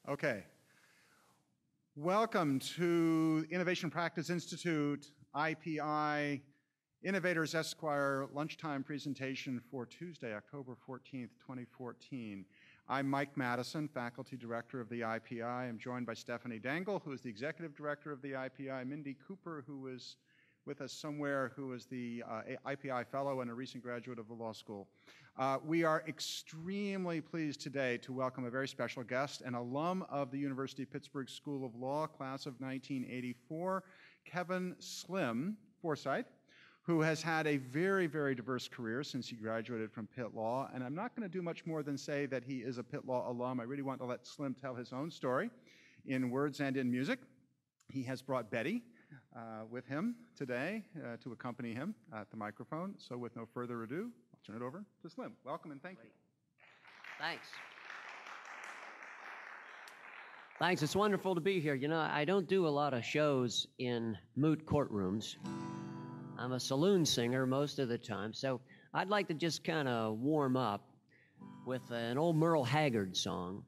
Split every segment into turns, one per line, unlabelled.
Okay. Welcome to Innovation Practice Institute, IPI, Innovators Esquire lunchtime presentation for Tuesday, October 14th, 2014. I'm Mike Madison, Faculty Director of the IPI. I'm joined by Stephanie Dangle, who is the Executive Director of the IPI, Mindy Cooper, who is with us somewhere, who is the IPI Fellow and a recent graduate of the law school. We are extremely pleased today to welcome a very special guest, an alum of the University of Pittsburgh School of Law, class of 1984, Kevin Slim Forsythe, who has had a very, very diverse career since he graduated from Pitt Law. And I'm not going to do much more than say that he is a Pitt Law alum. I really want to let Slim tell his own story in words and in music. He has brought Betty with him today to accompany him at the microphone. So with no further ado, I'll turn it over to Slim. Welcome and thank you.
Thanks. Thanks. It's wonderful to be here. You know, I don't do a lot of shows in moot courtrooms. I'm a saloon singer most of the time, so I'd like to just kind of warm up with an old Merle Haggard song.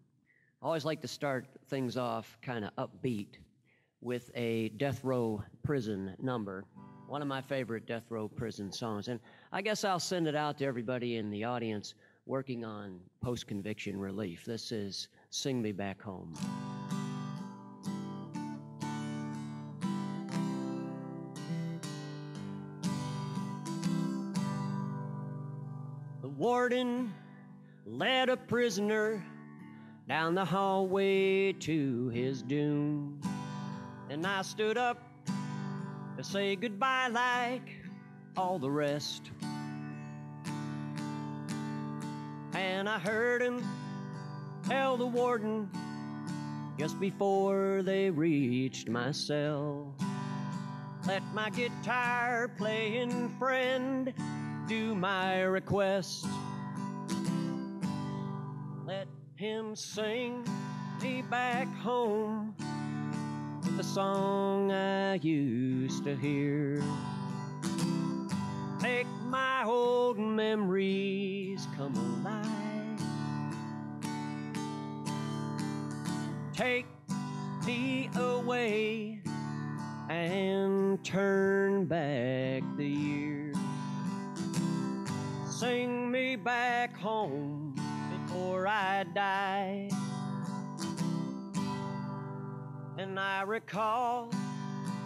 I always like to start things off kind of upbeat with a death row prison number, one of my favorite death row prison songs. And I guess I'll send it out to everybody in the audience working on post-conviction relief. This is Sing Me Back Home. The warden led a prisoner down the hallway to his doom. And I stood up to say goodbye like all the rest. And I heard him tell the warden just before they reached my cell, let my guitar playing friend do my request. Let him sing me back home with the song I used to hear. Make my old memories come alive. Take me away and turn back the years. Sing me back home before I die. And I recall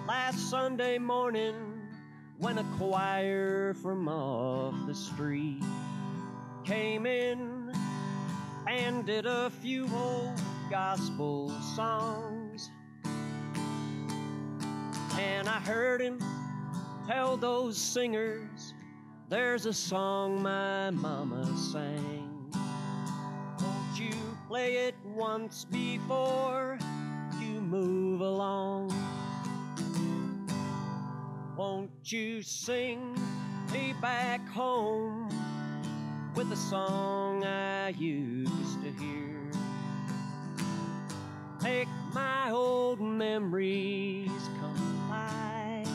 last Sunday morning when a choir from off the street came in and did a few old gospel songs. And I heard him tell those singers, there's a song my mama sang. Won't you play it once before you move along? Won't you sing me back home with the song I used to hear? Make my old memories come alive.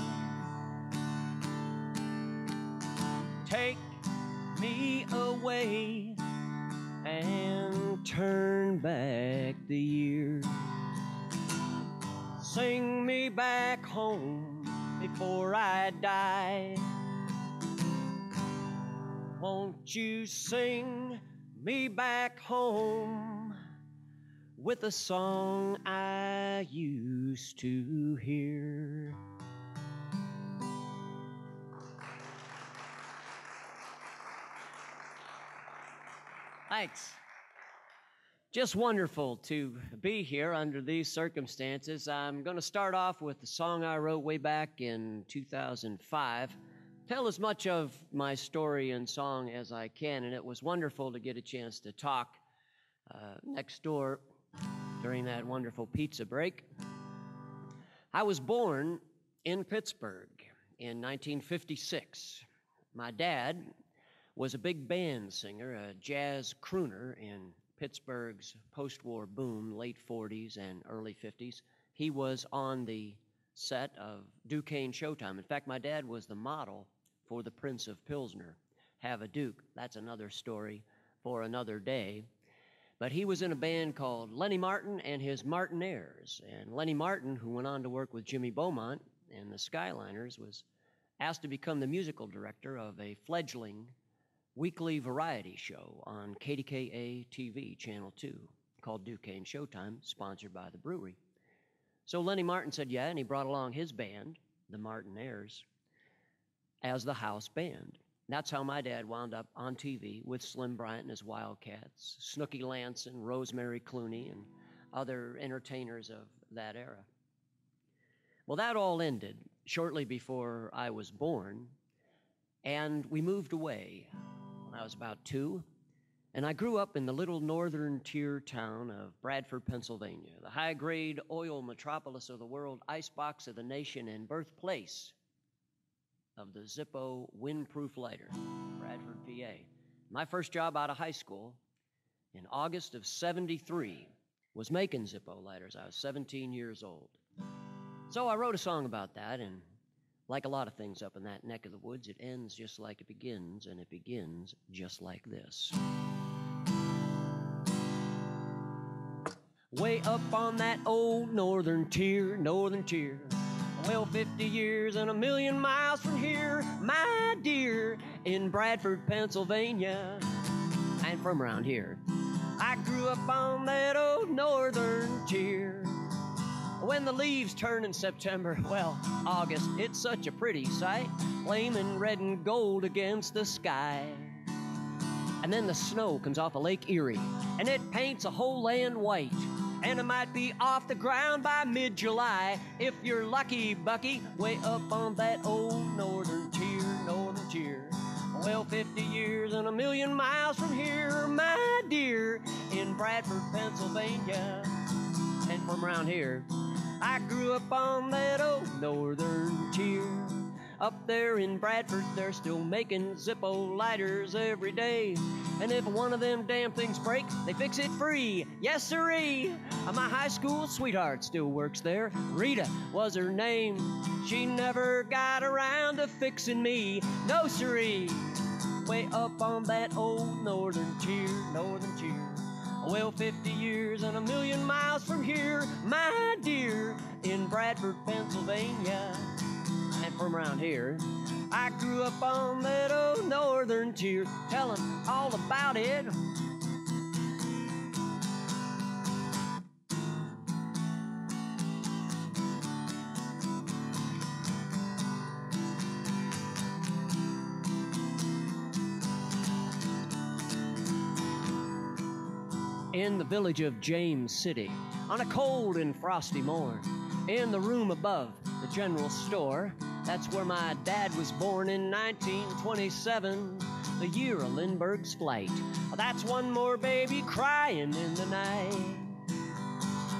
Take me away and turn back the years. Sing me back home before I die. Won't you sing me back home with a song I used to hear? Thanks. Just wonderful to be here under these circumstances. I'm going to start off with the song I wrote way back in 2005. Tell as much of my story and song as I can, and it was wonderful to get a chance to talk next door during that wonderful pizza break. I was born in Pittsburgh in 1956. My dad was a big band singer, a jazz crooner in Pittsburgh's post-war boom, late 40s and early 50s. He was on the set of Duquesne Showtime. In fact, my dad was the model for the Prince of Pilsner, Have a Duke. That's another story for another day. But he was in a band called Lenny Martin and his Martinaires. And Lenny Martin, who went on to work with Jimmy Beaumont and the Skyliners, was asked to become the musical director of a fledgling weekly variety show on KDKA TV, Channel 2, called Duquesne Showtime, sponsored by the brewery. So Lenny Martin said yeah, and he brought along his band, the Martinaires, as the house band. That's how my dad wound up on TV with Slim Bryant and his Wildcats, Snooky Lanson, Rosemary Clooney, and other entertainers of that era. Well, that all ended shortly before I was born, and we moved away when I was about 2, and I grew up in the little northern tier town of Bradford, Pennsylvania, the high-grade oil metropolis of the world, icebox of the nation, and birthplace of the Zippo windproof lighter, Bradford, PA. My first job out of high school in August of '73 was making Zippo lighters. I was 17 years old. So I wrote a song about that, and like a lot of things up in that neck of the woods, it ends just like it begins, and it begins just like this. Way up on that old northern tier, well, 50 years and a million miles from here, my dear, in Bradford, Pennsylvania, and from around here. I grew up on that old northern tier. When the leaves turn in September, well, August, it's such a pretty sight, flaming red and gold against the sky. And then the snow comes off of Lake Erie, and it paints a whole land white. And it might be off the ground by mid-July, if you're lucky, Bucky, way up on that old northern tier, Well, 50 years and a million miles from here, my dear, in Bradford, Pennsylvania. And from around here, I grew up on that old northern tier. Up there in Bradford, they're still making Zippo lighters every day. And if one of them damn things break, they fix it free. Yes, sirree. My high school sweetheart still works there. Rita was her name. She never got around to fixing me. No, sirree. Way up on that old northern tier, Well, 50 years and a million miles from here, my dear, in Bradford, Pennsylvania. And from around here, I grew up on that old northern tier. Tell 'em all about it. In the village of James City, on a cold and frosty morn, in the room above the general store, that's where my dad was born in 1927, the year of Lindbergh's flight. That's one more baby crying in the night.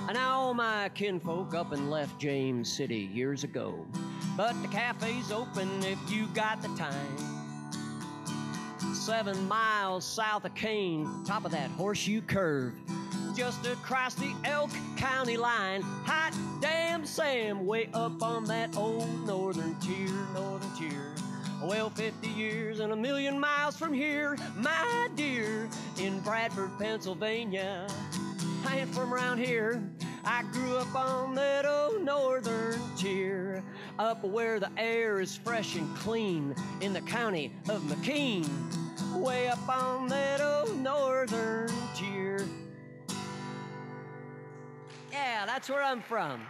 And now all my kinfolk up and left James City years ago, but the cafe's open if you got the time. 7 miles south of Kane, top of that horseshoe curve, just across the Elk County line. Hot damn Sam, way up on that old northern tier, Well, 50 years and a million miles from here, my dear, in Bradford, Pennsylvania. I ain't from around here. I grew up on that old northern tier, up where the air is fresh and clean, in the county of McKean. Way up on that old northern tier. Yeah, that's where I'm from.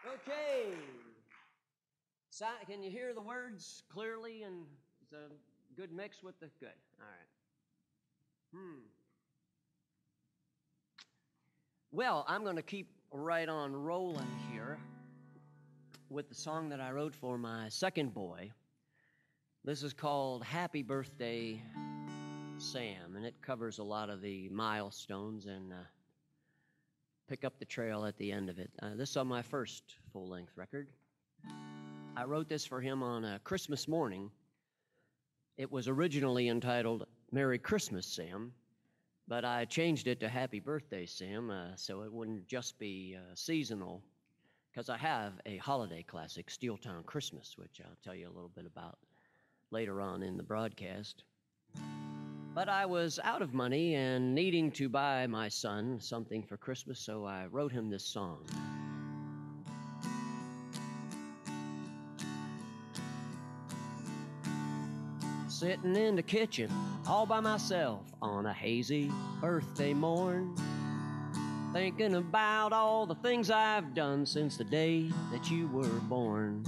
Okay. So, can you hear the words clearly? And it's a good mix with the good. All right. Well, I'm going to keep right on rolling here with the song that I wrote for my second boy. This is called Happy Birthday, Sam, and it covers a lot of the milestones and pick up the trail at the end of it. This is on my first full-length record. I wrote this for him on a Christmas morning. It was originally entitled Merry Christmas, Sam, but I changed it to Happy Birthday, Sam, so it wouldn't just be seasonal, because I have a holiday classic, Steeltown Christmas, which I'll tell you a little bit about later on in the broadcast. But But I was out of money and needing to buy my son something for Christmas, so I wrote him this song. Sitting in the kitchen all by myself on a hazy birthday morn, thinking about all the things I've done since the day that you were born.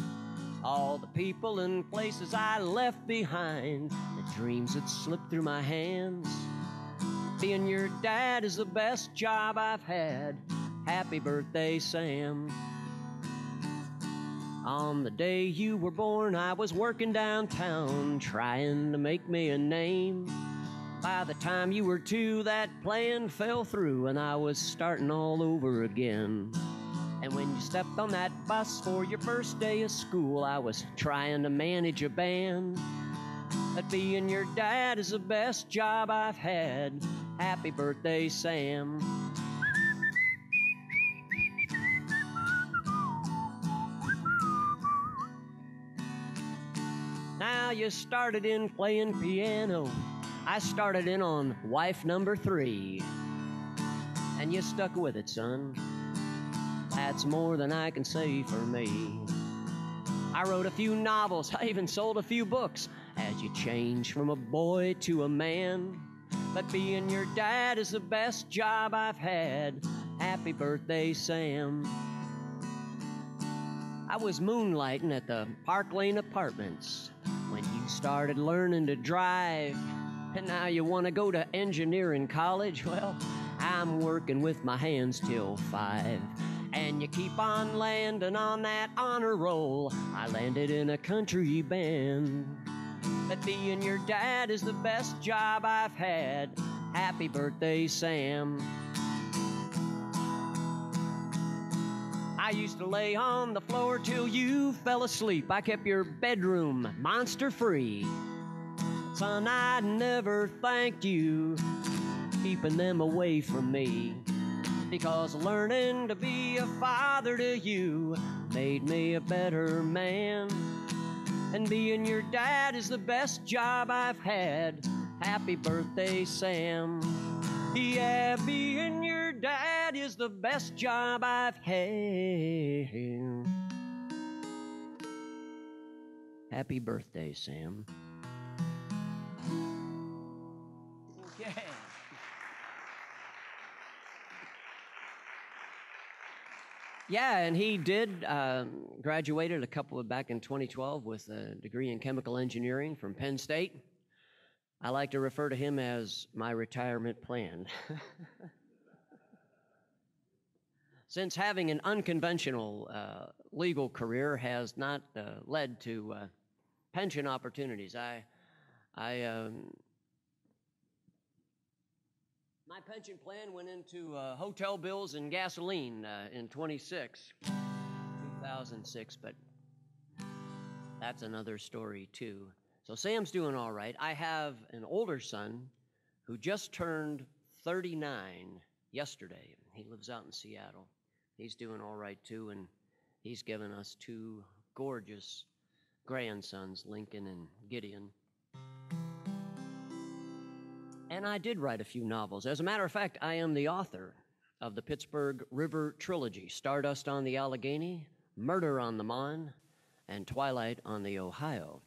All the people and places I left behind, the dreams that slipped through my hands. Being your dad is the best job I've had. Happy birthday, Sam. On the day you were born, I was working downtown, trying to make me a name. By the time you were 2, that plan fell through, and I was starting all over again. And when you stepped on that bus for your first day of school, I was trying to manage a band. But being your dad is the best job I've had. Happy birthday, Sam. Now you started in playing piano. I started in on wife number 3. And you stuck with it, son. That's more than I can say for me. I wrote a few novels, I even sold a few books as you changed from a boy to a man. But being your dad is the best job I've had. Happy birthday, Sam. I was moonlighting at the Park Lane Apartments when you started learning to drive. And now you want to go to engineering college? Well, I'm working with my hands till 5. And you keep on landing on that honor roll. I landed in a country band. But being your dad is the best job I've had. Happy birthday, Sam. I used to lay on the floor till you fell asleep. I kept your bedroom monster-free. Son, I never thanked you keeping them away from me. Because learning to be a father to you made me a better man. And being your dad is the best job I've had. Happy birthday, Sam. Yeah, being your dad is the best job I've had. Happy birthday, Sam. Okay. Yeah, and he did graduated back in 2012 with a degree in chemical engineering from Penn State. I like to refer to him as my retirement plan. Since having an unconventional legal career has not led to pension opportunities, my pension plan went into hotel bills and gasoline in 2006, but that's another story too. So Sam's doing all right. I have an older son who just turned 39 yesterday. He lives out in Seattle. He's doing all right too, and he's given us 2 gorgeous grandsons, Lincoln and Gideon. And I did write a few novels. As a matter of fact, I am the author of the Pittsburgh River Trilogy, Stardust on the Allegheny, Murder on the Mon, and Twilight on the Ohio.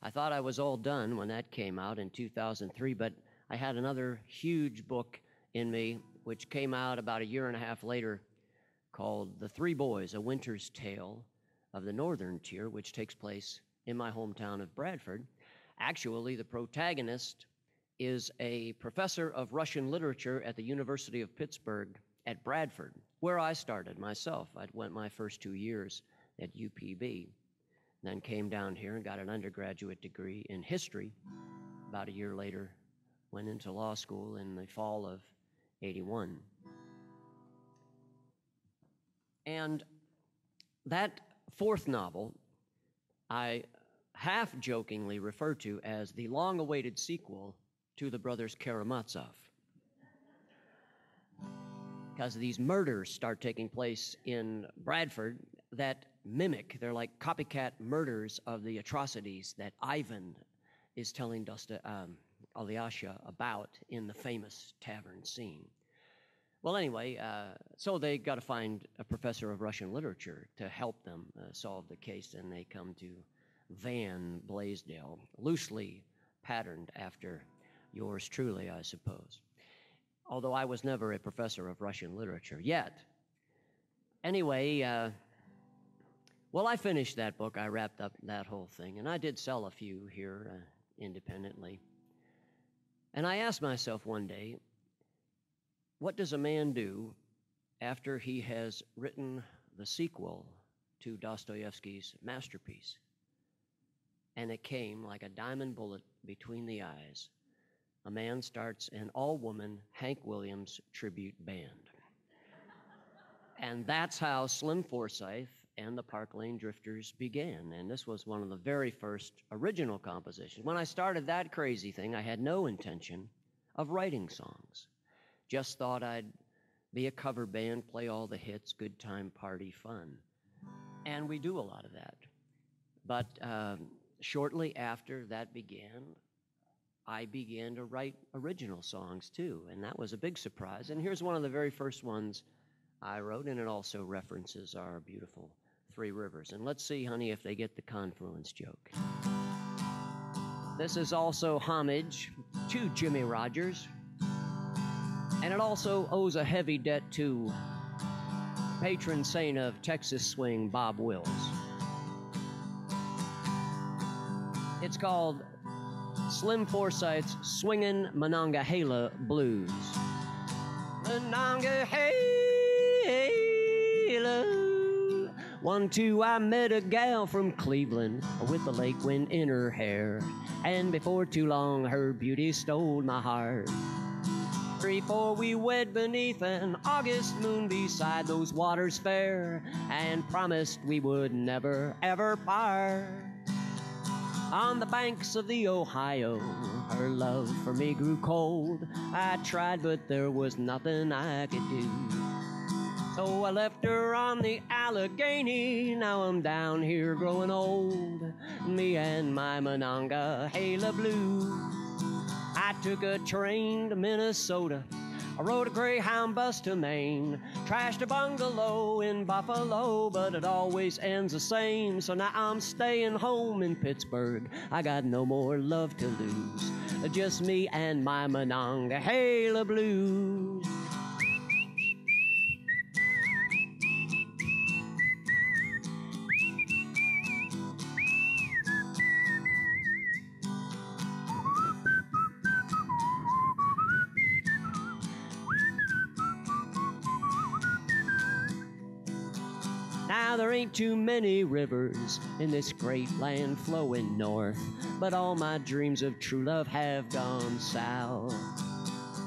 I thought I was all done when that came out in 2003, but I had another huge book in me, which came out about a year and a half later, called The Three Boys, A Winter's Tale of the Northern Tier, which takes place in my hometown of Bradford. Actually, the protagonist is a professor of Russian literature at the University of Pittsburgh at Bradford, where I started myself. I went my first 2 years at UPB, then came down here and got an undergraduate degree in history. About a year later, went into law school in the fall of '81. And that 4th novel, I half-jokingly refer to as the long-awaited sequel to the Brothers Karamazov. Because these murders start taking place in Bradford that mimic, they're like copycat murders of the atrocities that Ivan is telling Alyosha about in the famous tavern scene. Well, anyway, so they got to find a professor of Russian literature to help them solve the case, and they come to Van Blaisdell, loosely patterned after yours truly, I suppose. Although I was never a professor of Russian literature yet. Anyway, well, I finished that book. I wrapped up that whole thing, and I did sell a few here independently. And I asked myself one day, what does a man do after he has written the sequel to Dostoevsky's masterpiece? And it came like a diamond bullet between the eyes. A man starts an all-woman Hank Williams tribute band. And that's how Slim Forsythe and the Park Lane Drifters began. And this was one of the very first original compositions. When I started that crazy thing, I had no intention of writing songs. Just thought I'd be a cover band, play all the hits, good time, party, fun. And we do a lot of that. But shortly after that began, I began to write original songs too, and that was a big surprise. And here's one of the very first ones I wrote, and it also references our beautiful Three Rivers. And let's see, honey, if they get the confluence joke. This is also homage to Jimmy Rogers, and it also owes a heavy debt to patron saint of Texas swing, Bob Wills. It's called Slim Forsythe's Swingin' Monongahela Blues. Monongahela. 1, 2, I met a gal from Cleveland with the lake wind in her hair, and before too long her beauty stole my heart. 3, 4, we wed beneath an August moon beside those waters fair, and promised we would never ever part. On the banks of the Ohio, her love for me grew cold. I tried, but there was nothing I could do. So I left her on the Allegheny. Now I'm down here growing old, me and my Monongahela blues. I took a train to Minnesota. I rode a Greyhound bus to Maine, trashed a bungalow in Buffalo, but it always ends the same. So now I'm staying home in Pittsburgh. I got no more love to lose, just me and my Monongahela blues. Now there ain't too many rivers in this great land flowing north, but all my dreams of true love have gone south.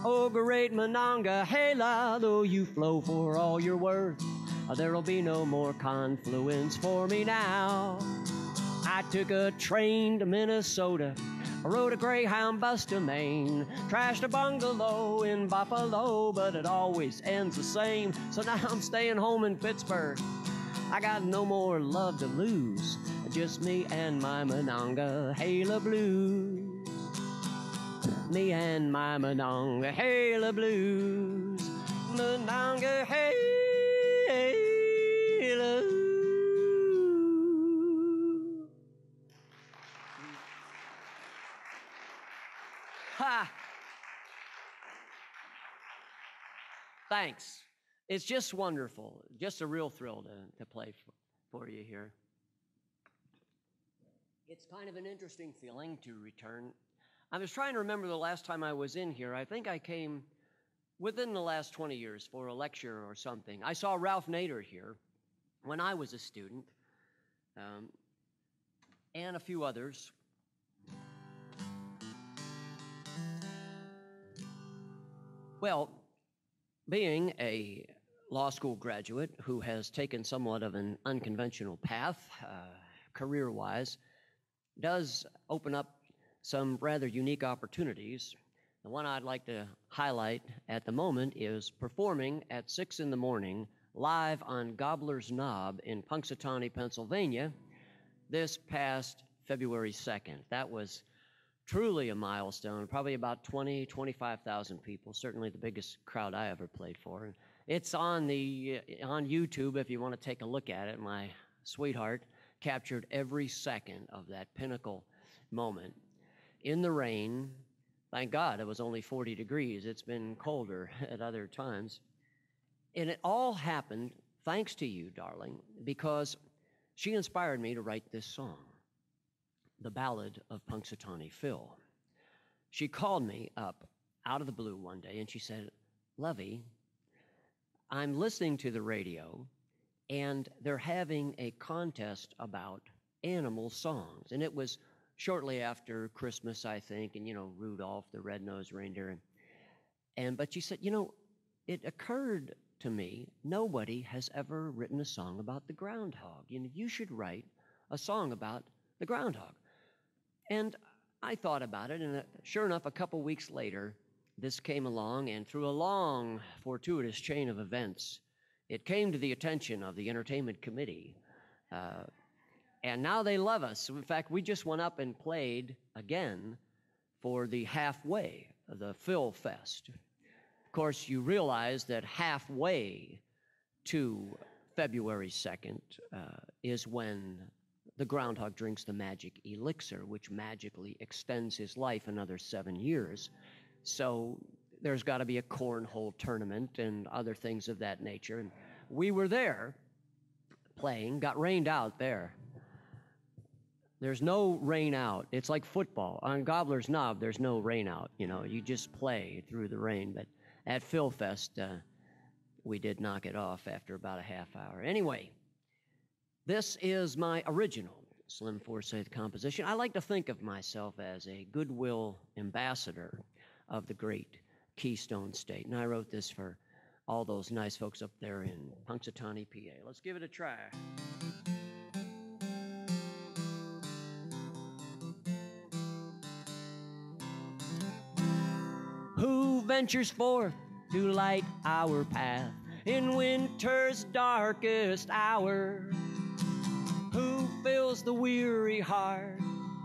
Oh, great Monongahela, though you flow for all you're worth, there'll be no more confluence for me now. I took a train to Minnesota, I rode a Greyhound bus to Maine, trashed a bungalow in Buffalo, but it always ends the same. So now I'm staying home in Pittsburgh. I got no more love to lose, just me and my Monongahela blues. Me and my Monongahela blues. Monongahela. Ha! Thanks. It's just wonderful. Just a real thrill to play for you here. It's kind of an interesting feeling to return. I was trying to remember the last time I was in here. I think I came within the last 20 years for a lecture or something. I saw Ralph Nader here when I was a student, and a few others. Well, being a law school graduate who has taken somewhat of an unconventional path, career-wise, does open up some rather unique opportunities. The one I'd like to highlight at the moment is performing at 6 in the morning live on Gobbler's Knob in Punxsutawney, Pennsylvania, this past February 2nd. That was truly a milestone, probably about 25,000 people, certainly the biggest crowd I ever played for. It's on YouTube if you want to take a look at it. My sweetheart captured every second of that pinnacle moment in the rain. Thank God it was only 40 degrees. It's been colder at other times. And it all happened thanks to you, darling, because she inspired me to write this song, The Ballad of Punxsutawney Phil. She called me up out of the blue one day and she said, Lovey, I'm listening to the radio and they're having a contest about animal songs. And it was shortly after Christmas, I think, and, Rudolph the Red-Nosed Reindeer. But she said, it occurred to me, nobody has ever written a song about the groundhog. You should write a song about the groundhog. And I thought about it, and sure enough, a couple weeks later, this came along, and through a long, fortuitous chain of events, it came to the attention of the entertainment committee. And now they love us. In fact, we just went up and played again for the halfway of the Phil Fest. Of course, you realize that halfway to February 2nd is when the groundhog drinks the magic elixir, which magically extends his life another 7 years. So there's got to be a cornhole tournament and other things of that nature. And we were there playing, got rained out there. There's no rain out. It's like football. On Gobbler's Knob, there's no rain out. You just play through the rain. But at Phil Fest, we did knock it off after about a half hour. Anyway, this is my original Slim Forsythe composition. I like to think of myself as a goodwill ambassador of the great Keystone State. And I wrote this for all those nice folks up there in Punxsutawney, PA. Let's give it a try. Who ventures forth to light our path in winter's darkest hour? Who fills the weary heart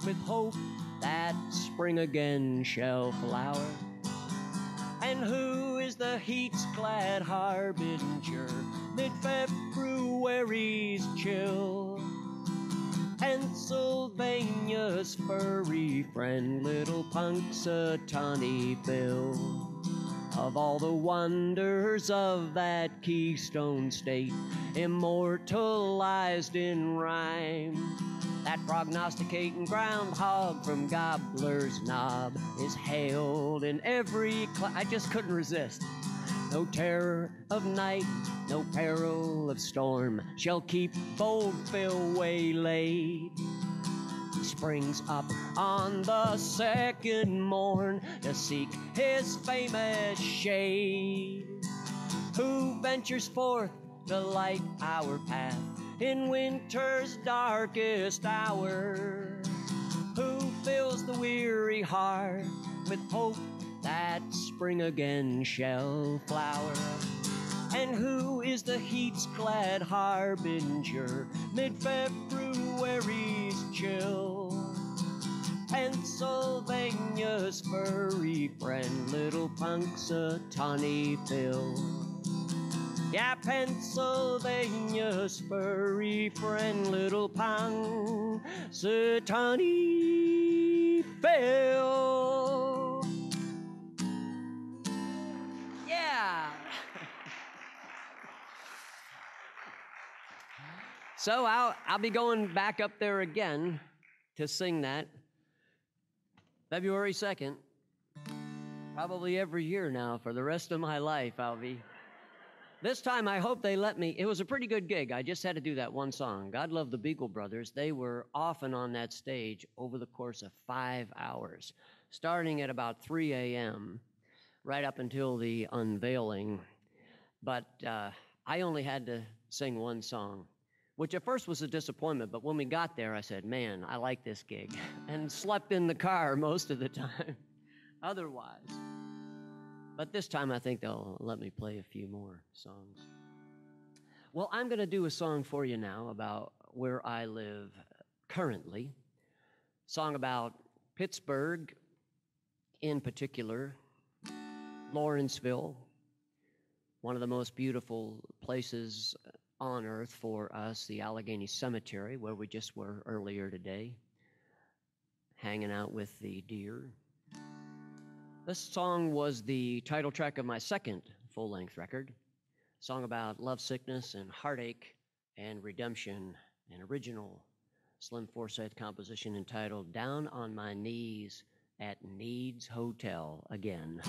with hope that spring again shall flower? And who is the heat's glad harbinger mid-February's chill? Pennsylvania's furry friend, little Punxsutawney Phil. Of all the wonders of that Keystone State, immortalized in rhyme, that prognosticating groundhog from Gobbler's Knob is hailed in every I just couldn't resist. No terror of night, no peril of storm shall keep bold Phil waylaid. He springs up on the second morn to seek his famous shade. Who ventures forth to light our path in winter's darkest hour? Who fills the weary heart with hope that spring again shall flower? And who is the heat's glad harbinger mid-February's chill? Pennsylvania's furry friend, little Punxsutawney Phil. Yeah, Pennsylvania's furry friend, little Punxsutawney Phil. Yeah. So I'll be going back up there again to sing that February 2nd. Probably every year now for the rest of my life I'll be. This time I hope they let me. It was a pretty good gig. I just had to do that one song. God love the Beagle Brothers. They were often on that stage over the course of 5 hours, starting at about 3 a.m., right up until the unveiling. But I only had to sing one song, which at first was a disappointment, but when we got there, I said, man, I like this gig, and slept in the car most of the time otherwise. But this time I think they'll let me play a few more songs. Well, I'm going to do a song for you now about where I live currently. Song about Pittsburgh, in particular, Lawrenceville, one of the most beautiful places on earth for us, the Allegheny Cemetery, where we just were earlier today, hanging out with the deer. This song was the title track of my second full-length record, a song about love sickness and heartache and redemption, an original Slim Forsythe composition entitled Down on My Knees at Need's Hotel Again.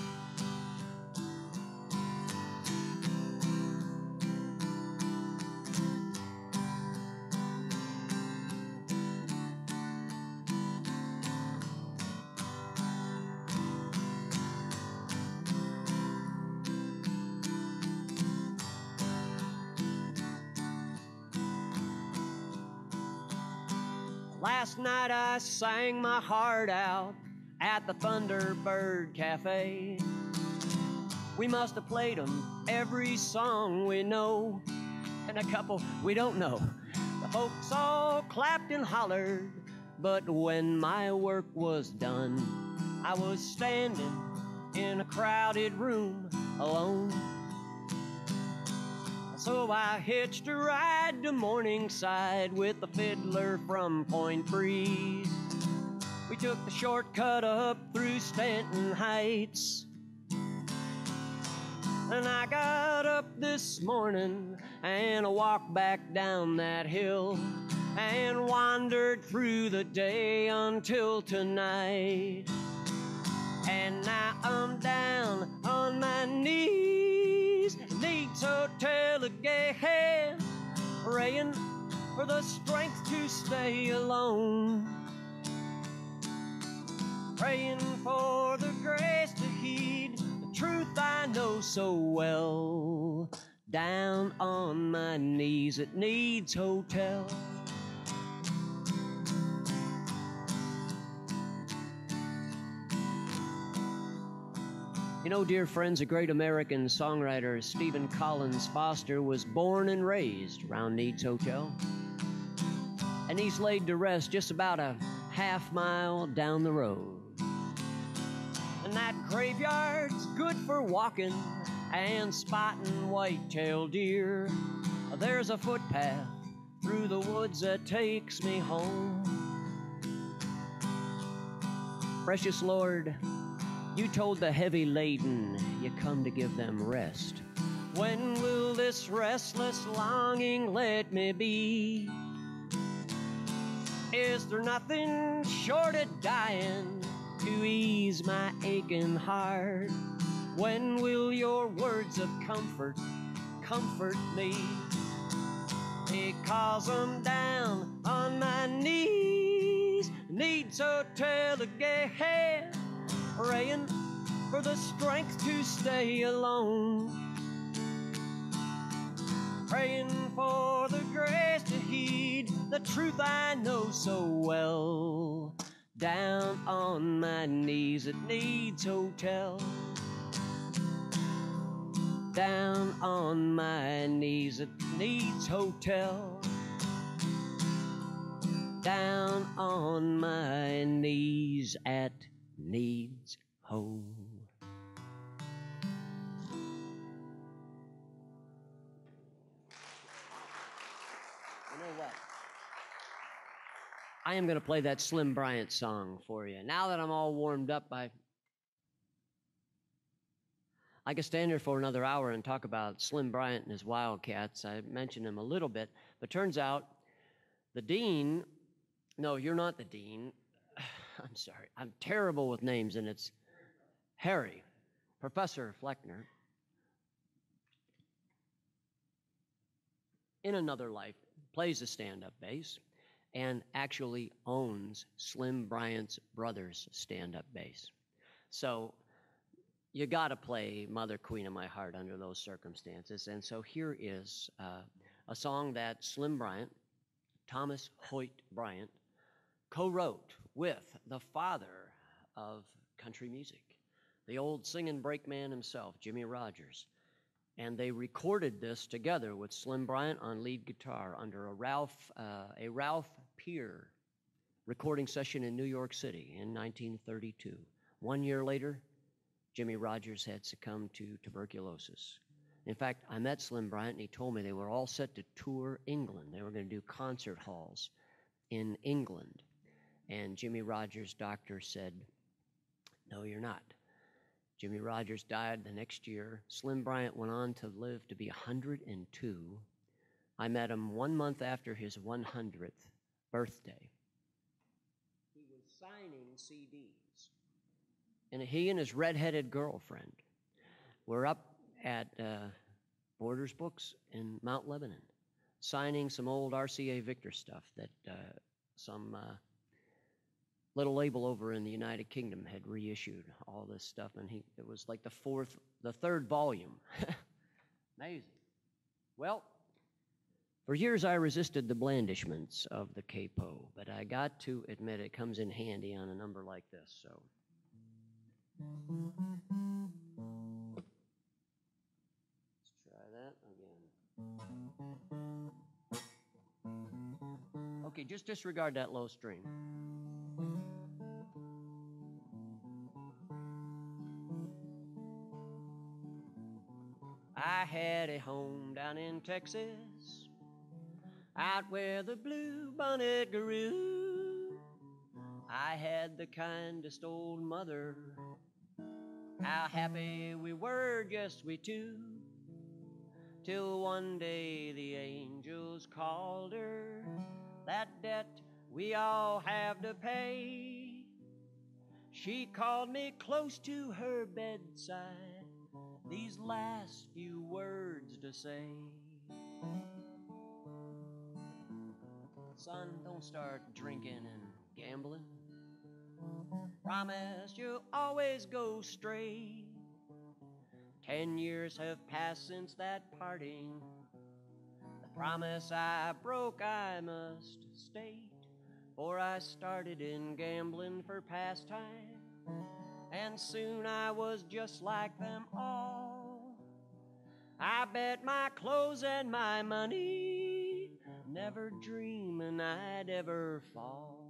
Last night I sang my heart out at the Thunderbird Cafe. We must have played 'em every song we know, and a couple we don't know. The folks all clapped and hollered, but when my work was done, I was standing in a crowded room alone. So I hitched a ride to Morningside with the fiddler from Point Breeze. We took the shortcut up through Stanton Heights. And I got up this morning and I walked back down that hill and wandered through the day until tonight. And now I'm down on my knees, Need's Hotel again, praying for the strength to stay alone, praying for the grace to heed the truth I know so well, down on my knees at Need's Hotel. You know, dear friends, a great American songwriter, Stephen Collins Foster, was born and raised around Need's Hotel. And he's laid to rest just about a half-mile down the road. And that graveyard's good for walking and spotting white-tailed deer. There's a footpath through the woods that takes me home. Precious Lord, you told the heavy laden you come to give them rest. When will this restless longing let me be? Is there nothing short of dying to ease my aching heart? When will your words of comfort comfort me? Because I'm down on my knees, Need's Hotel again, praying for the strength to stay alone, praying for the grace to heed the truth I know so well, down on my knees at Need's Hotel, down on my knees at Need's Hotel, down on my knees at Need's Hotel. You know what? I am going to play that Slim Bryant song for you. Now that I'm all warmed up, I could stand here for another hour and talk about Slim Bryant and his Wildcats. I mentioned him a little bit, but turns out the dean, no, you're not the dean. I'm sorry, I'm terrible with names, and it's Harry, Professor Fleckner, in another life, plays the stand-up bass and actually owns Slim Bryant's brother's stand-up bass. So you got to play Mother Queen of My Heart under those circumstances. And so here is a song that Slim Bryant, Thomas Hoyt Bryant, co-wrote with the father of country music, the old singing brakeman himself, Jimmy Rogers. And they recorded this together with Slim Bryant on lead guitar under a Ralph Peer recording session in New York City in 1932. 1 year later, Jimmy Rogers had succumbed to tuberculosis. In fact, I met Slim Bryant, and he told me they were all set to tour England. They were going to do concert halls in England. And Jimmy Rogers' doctor said, "No, you're not." Jimmy Rogers died the next year. Slim Bryant went on to live to be 102. I met him 1 month after his 100th birthday. He was signing CDs. And he and his redheaded girlfriend were up at Borders Books in Mount Lebanon, signing some old RCA Victor stuff that some little label over in the United Kingdom had reissued all this stuff, and it was like the third volume. Amazing. Well, for years I resisted the blandishments of the capo, but I got to admit it comes in handy on a number like this. So. Okay, just disregard that low string. I had a home down in Texas, out where the bluebonnet grew. I had the kindest old mother. How happy we were, just we two. Till one day the angels called her, that debt we all have to pay. She called me close to her bedside, these last few words to say. Son, don't start drinking and gambling. Promise you'll always go straight. 10 years have passed since that parting. The promise I broke I must state, for I started in gambling for pastime, and soon I was just like them all. I bet my clothes and my money, never dreaming I'd ever fall.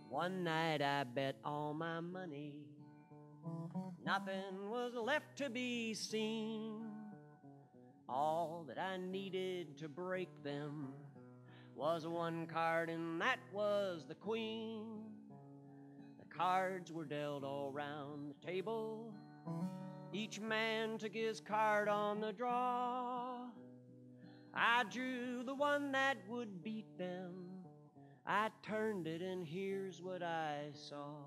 One night I bet all my money, nothing was left to be seen. All that I needed to break them was one card, and that was the queen. The cards were dealt all round the table. Each man took his card on the draw. I drew the one that would beat them. I turned it, and here's what I saw.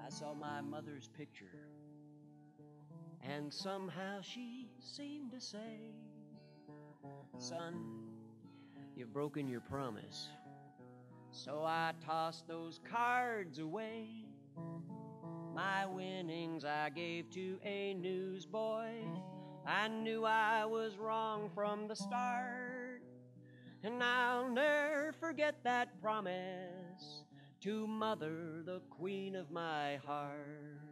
I saw my mother's picture, and somehow she seemed to say, "Son, you've broken your promise." So I tossed those cards away. My winnings I gave to a newsboy. I knew I was wrong from the start, and I'll never forget that promise to Mother, the queen of my heart.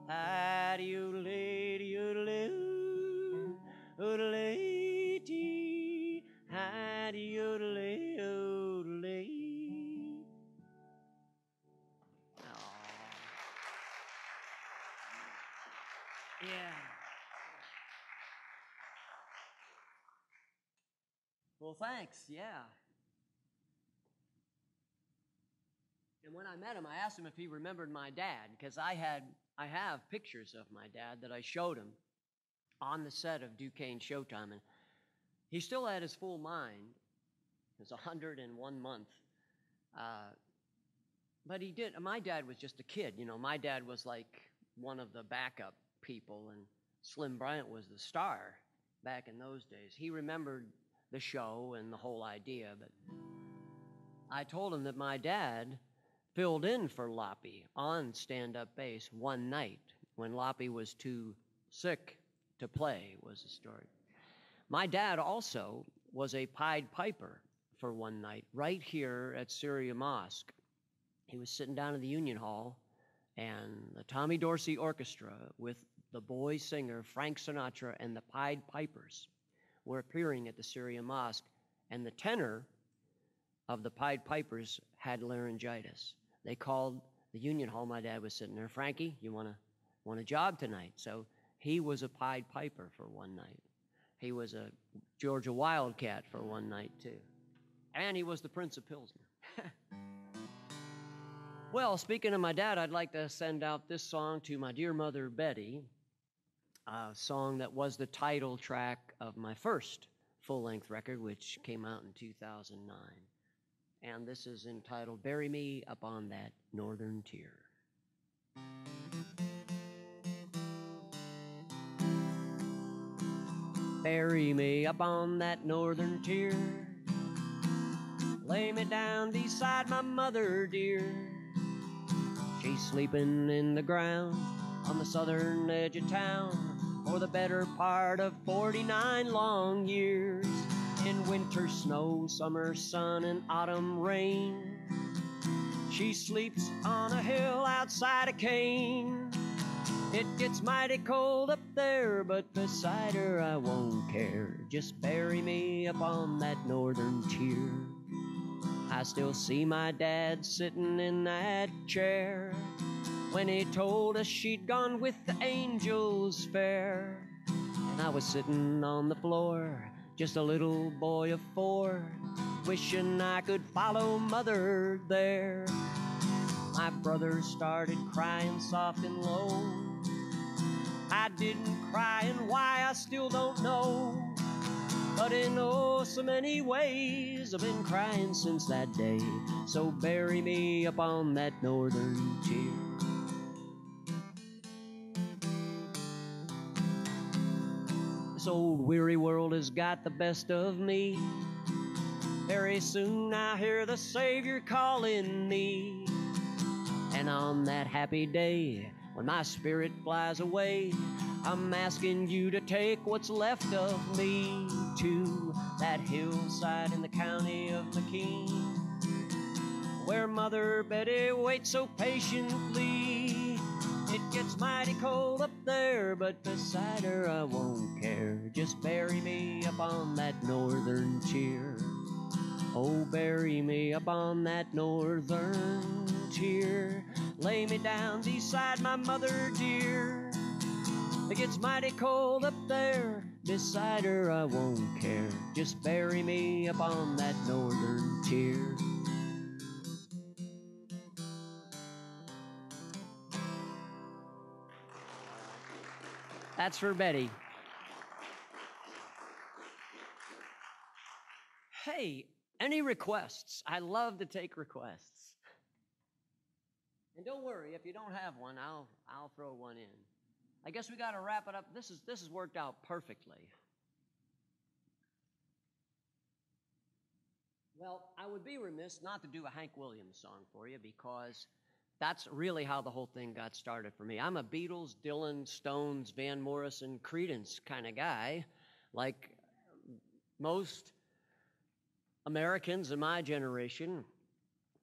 Hi-de-o-lay-de-o-lay-oo, o-lay-tee, hi-de-o-lay-o-lay. Yeah. Well, thanks, yeah. And when I met him, I asked him if he remembered my dad, because I have pictures of my dad that I showed him on the set of Duquesne Showtime, and he still had his full mind. It was 101 month. But he did. My dad was just a kid. You know, my dad was like one of the backup people, and Slim Bryant was the star back in those days. He remembered the show and the whole idea, but I told him that my dad filled in for Loppy on stand-up bass one night when Loppy was too sick to play, was the story. My dad also was a Pied Piper for one night right here at Syria Mosque he was sitting down in the Union Hall, and the Tommy Dorsey Orchestra with the boy singer Frank Sinatra and the Pied Pipers were appearing at the Syrian Mosque, and the tenor of the Pied Pipers had laryngitis. They called the Union Hall. My dad was sitting there. Frankie, you want a job tonight? So he was a Pied Piper for one night. He was a Georgia Wildcat for one night too, and he was the Prince of Pilsner. Well, speaking of my dad, I'd like to send out this song to my dear mother Betty, a song that was the title track of my first full-length record, which came out in 2009. And this is entitled Bury Me Upon That Northern Tier. Bury me upon that northern tier, lay me down beside my mother dear. She's sleeping in the ground on the southern edge of town for the better part of 49 long years. In winter snow, summer sun, and autumn rain, she sleeps on a hill outside of Kane. It gets mighty cold up there, but beside her I won't care. Just bury me upon that northern tier. I still see my dad sitting in that chair when he told us she'd gone with the angels fair. And I was sitting on the floor, just a little boy of 4, wishing I could follow mother there. My brother started crying soft and low. I didn't cry, and why I still don't know. But in oh so many ways I've been crying since that day. So bury me upon that northern tier. This old weary world has got the best of me. Very soon I hear the Savior calling me. And on that happy day, when my spirit flies away, I'm asking you to take what's left of me to that hillside in the county of McKean, where Mother Betty waits so patiently. It gets mighty cold up there, but beside her I won't care. Just bury me upon that northern tier. Oh, bury me upon that northern tier. Lay me down beside my mother dear. It gets mighty cold up there, beside her I won't care. Just bury me upon that northern tier. That's for Betty. Hey, any requests? I love to take requests. And don't worry, if you don't have one, I'll throw one in. I guess we got to wrap it up. This has worked out perfectly. Well, I would be remiss not to do a Hank Williams song for you, because that's really how the whole thing got started for me. I'm a Beatles, Dylan, Stones, Van Morrison, Creedence kind of guy. Like most Americans in my generation,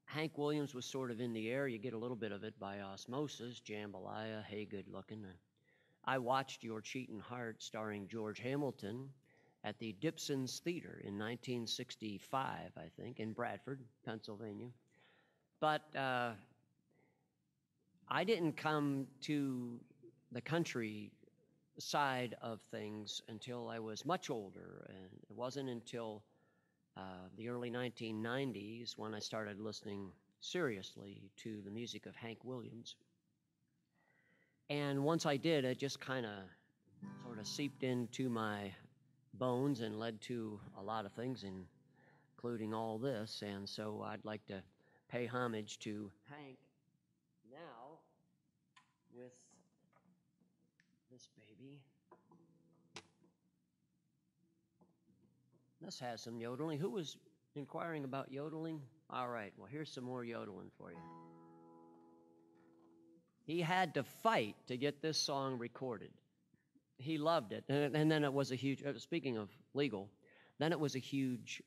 Hank Williams was sort of in the air. You get a little bit of it by osmosis. Jambalaya, Hey Good Lookin'. I watched Your Cheatin' Heart, starring George Hamilton, at the Dipson's Theater in 1965, I think, in Bradford, Pennsylvania. But I didn't come to the country side of things until I was much older, and it wasn't until the early 1990s when I started listening seriously to the music of Hank Williams. And once I did, it just kind of sort of seeped into my bones and led to a lot of things, including all this. And so I'd like to pay homage to Hank now with this baby. This has some yodeling. Who was inquiring about yodeling? All right, well, here's some more yodeling for you. He had to fight to get this song recorded. He loved it. And then it was a huge, speaking of legal, then it was a huge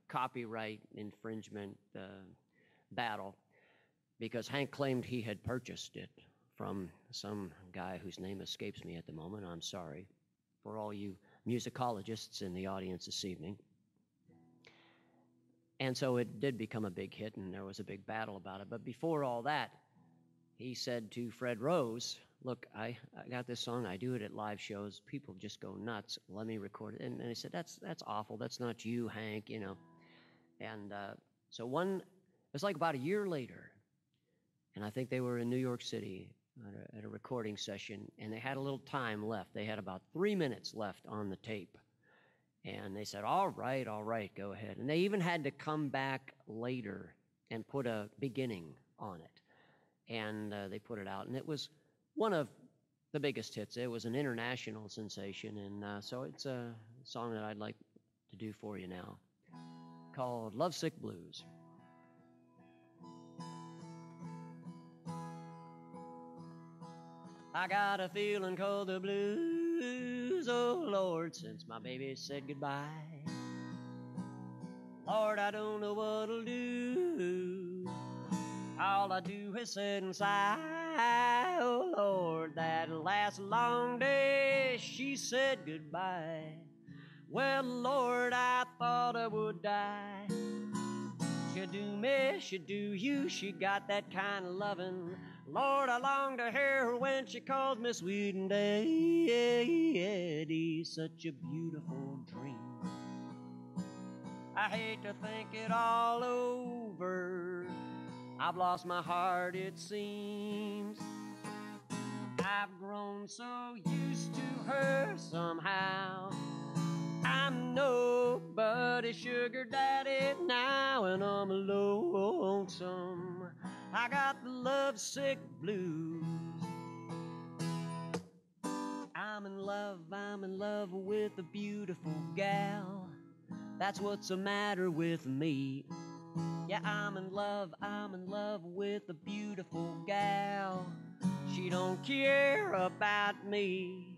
copyright infringement battle. because Hank claimed he had purchased it from some guy whose name escapes me at the moment. I'm sorry for all you musicologists in the audience this evening. And so it did become a big hit, and there was a big battle about it. But before all that, he said to Fred Rose, look, I got this song. I do it at live shows. People just go nuts. Let me record it. And he said, that's awful. That's not you, Hank, you know. And so it was like about a year later, and I think they were in New York City at a recording session, and they had a little time left. They had about 3 minutes left on the tape. And they said, all right, go ahead. And they even had to come back later and put a beginning on it. And they put it out. And it was one of the biggest hits. It was an international sensation. And so it's a song that I'd like to do for you now, called Lovesick Blues. I got a feeling called the blues, oh Lord, since my baby said goodbye. Lord, I don't know what'll do. All I do is sit and sigh. Oh Lord, that last long day she said goodbye. Well, Lord, I thought I would die. She do me, she do you, she got that kind of lovin'. Lord, I long to hear her when she calls me sweet and daddy. Such a beautiful dream. I hate to think it all over. I've lost my heart, it seems. I've grown so used to her somehow. I'm nobody's sugar daddy now, and I'm lonesome. I got the lovesick blues. I'm in love with a beautiful gal. That's what's the matter with me. Yeah, I'm in love with a beautiful gal. She don't care about me.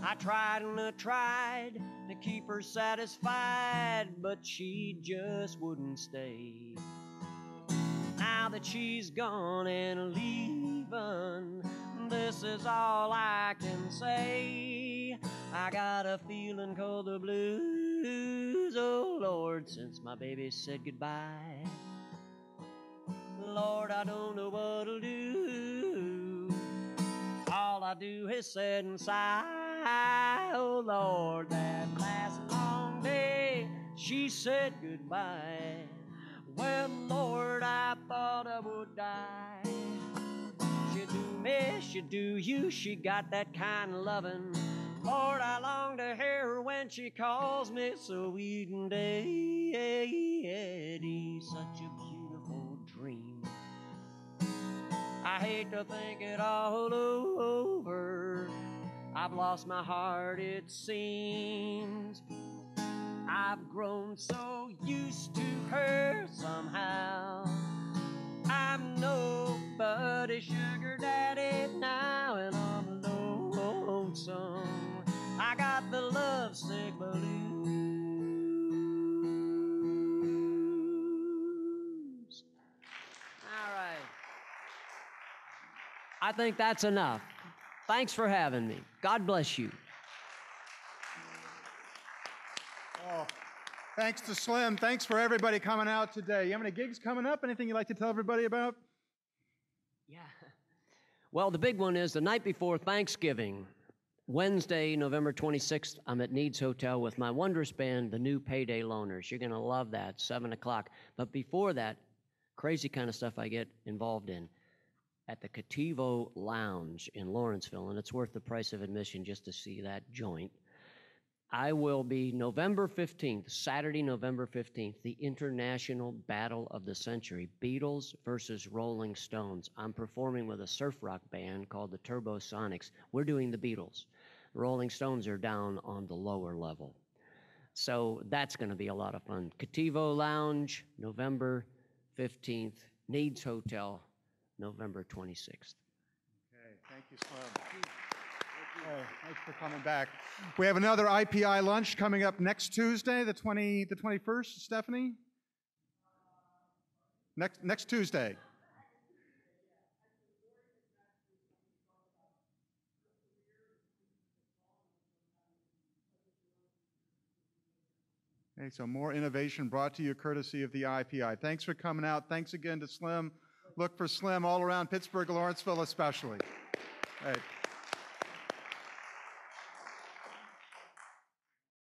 I tried and I tried to keep her satisfied, but she just wouldn't stay. Now that she's gone and leaving, this is all I can say. I got a feeling called the blues, oh Lord, since my baby said goodbye. Lord, I don't know what'll do. All I do is sit and sigh. Oh Lord, that last long day she said goodbye. Well, Lord, I thought I would die. She do me, she do you, she got that kind of lovin'. Lord, I long to hear her when she calls me sweet and daddy. Such a beautiful dream. I hate to think it all over. I've lost my heart, it seems. I've grown so used to her somehow. I'm nobody's sugar daddy now, and I'm lonesome. I got the lovesick blues. All right. I think that's enough. Thanks for having me. God bless you.
Oh, thanks to Slim. Thanks for everybody coming out today. You have any gigs coming up? Anything you'd like to tell everybody about?
Yeah. Well, the big one is the night before Thanksgiving, Wednesday, November 26th, I'm at Needs Hotel with my wondrous band, the new Payday Loaners. You're going to love that, 7 o'clock. But before that, crazy kind of stuff I get involved in at the Cativo Lounge in Lawrenceville, and it's worth the price of admission just to see that joint. I will be November 15th, Saturday, November 15th, the International Battle of the Century, Beatles versus Rolling Stones. I'm performing with a surf rock band called the Turbo Sonics. We're doing the Beatles. Rolling Stones are down on the lower level. So that's going to be a lot of fun. Cativo Lounge, November 15th, Needs Hotel, November 26th.
Okay, thank you, Slim. Oh, thanks for coming back. We have another IPI lunch coming up next Tuesday, the 21st, Stephanie? Next Tuesday. Okay, so more innovation brought to you courtesy of the IPI. Thanks for coming out. Thanks again to Slim. Look for Slim all around Pittsburgh, Lawrenceville especially. All right.